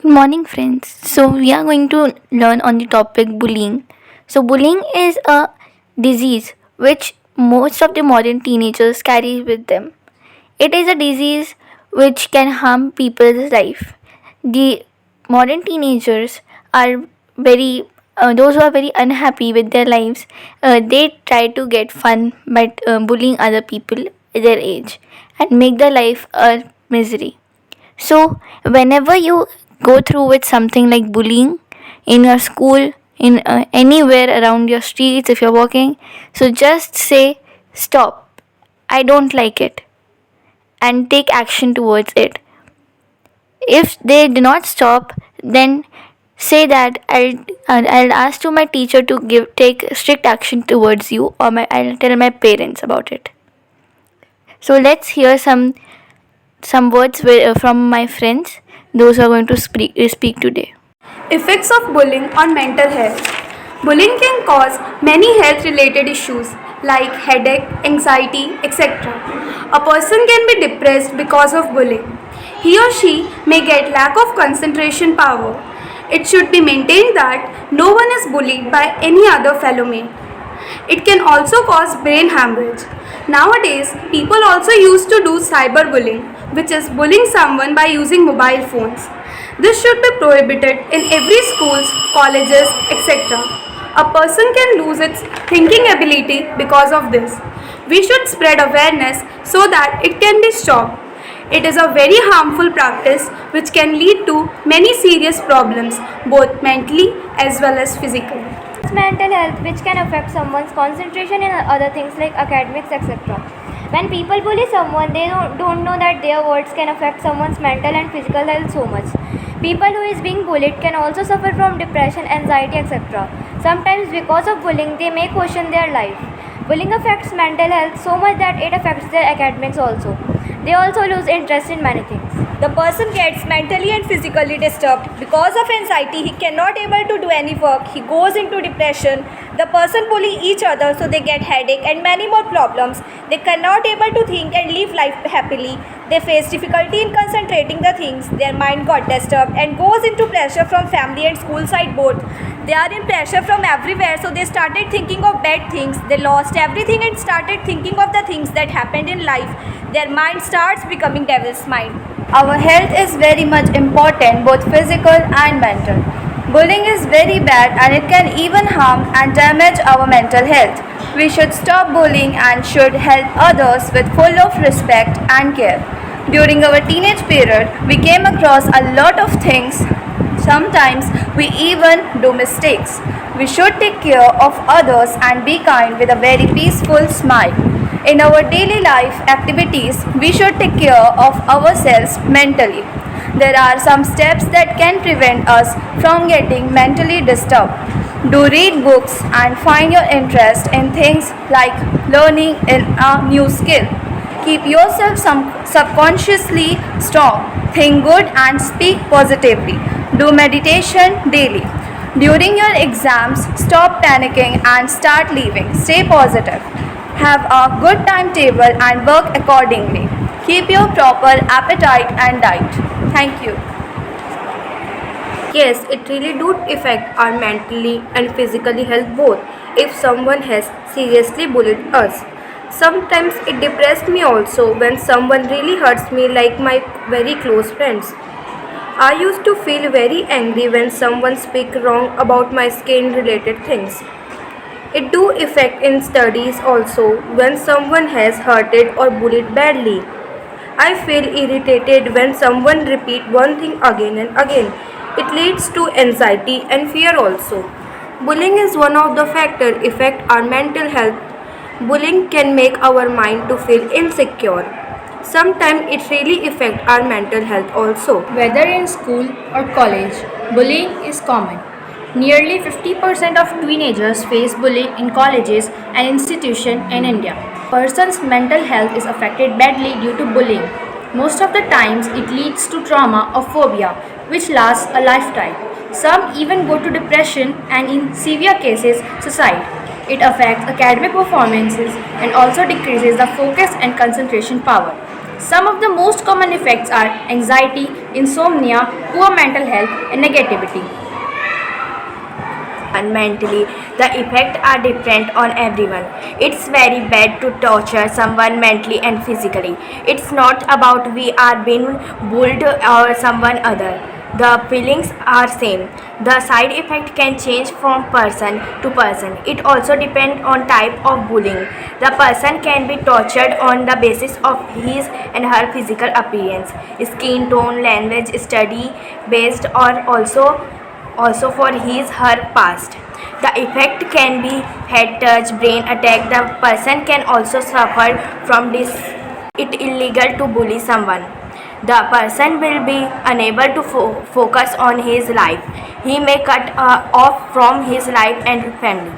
Good morning, friends. So, we are going to learn on the topic bullying. So, bullying is a disease which most of the modern teenagers carry with them. It is a disease which can harm people's life. The modern teenagers are those who are very unhappy with their lives. They try to get fun by bullying other people their age and make their life a misery. So, whenever you go through with something like bullying in your school, in anywhere around your streets, if you're walking, so just say, Stop, I don't like it, and take action towards it. If they do not stop, then say that I'll ask to my teacher to take strict action towards you, or I'll tell my parents about it. So let's hear some words from my friends, those who are going to speak today. Effects of bullying on mental health. Bullying can cause many health related issues like headache, anxiety, etc. A person can be depressed because of bullying. He or she may get lack of concentration power. It should be maintained that no one is bullied by any other fellow mate. It can also cause brain hemorrhage. Nowadays, people also used to do cyberbullying, which is bullying someone by using mobile phones. This should be prohibited in every schools, colleges, etc. A person can lose its thinking ability because of this. We should spread awareness so that it can be stopped. It is a very harmful practice which can lead to many serious problems both mentally as well as physically. Mental health, which can affect someone's concentration in other things like academics, etc. When people bully someone, they don't know that their words can affect someone's mental and physical health so much. People who is being bullied can also suffer from depression, anxiety, etc. Sometimes because of bullying, they may question their life. Bullying affects mental health so much that it affects their academics also. They also lose interest in many things. The person gets mentally and physically disturbed. Because of anxiety, he cannot able to do any work. He goes into depression. The person bully each other, so they get headache and many more problems. They cannot able to think and live life happily. They face difficulty in concentrating the things. Their mind got disturbed and goes into pressure from family and school side both. They are in pressure from everywhere, so they started thinking of bad things. They lost everything and started thinking of the things that happened in life. Their mind starts becoming devil's mind. Our health is very much important, both physical and mental. Bullying is very bad and it can even harm and damage our mental health. We should stop bullying and should help others with full of respect and care. During our teenage period, we came across a lot of things. Sometimes we even do mistakes. We should take care of others and be kind with a very peaceful smile. In our daily life activities, we should take care of ourselves mentally. There are some steps that can prevent us from getting mentally disturbed. Do read books and find your interest in things like learning a new skill. Keep yourself subconsciously strong. Think good and speak positively. Do meditation daily. During your exams, stop panicking and start living. Stay positive. Have a good timetable and work accordingly. Keep your proper appetite and diet. Thank you. Yes, it really do affect our mentally and physically health both if someone has seriously bullied us. Sometimes it depressed me also when someone really hurts me like my very close friends. I used to feel very angry when someone speak wrong about my skin related things. It do affect in studies also when someone has hurted or bullied badly. I feel irritated when someone repeat one thing again and again. It leads to anxiety and fear also. Bullying is one of the factor affect our mental health. Bullying can make our mind to feel insecure. Sometimes it really affect our mental health also. Whether in school or college, bullying is common. Nearly 50% of teenagers face bullying in colleges and institutions in India. Person's mental health is affected badly due to bullying. Most of the times it leads to trauma or phobia, which lasts a lifetime. Some even go to depression and in severe cases suicide. It affects academic performances and also decreases the focus and concentration power. Some of the most common effects are anxiety, insomnia, poor mental health, and negativity. And mentally, the effects are different on everyone. It's very bad to torture someone mentally and physically. It's not about we are being bullied or someone other. The feelings are same. The side effect can change from person to person. It also depends on type of bullying. The person can be tortured on the basis of his and her physical appearance, skin tone, language, study based, or also for his her past. The effect can be head touch, brain attack. The person can also suffer from this. It illegal to bully someone. The person will be unable to focus on his life. He may cut off from his life and family.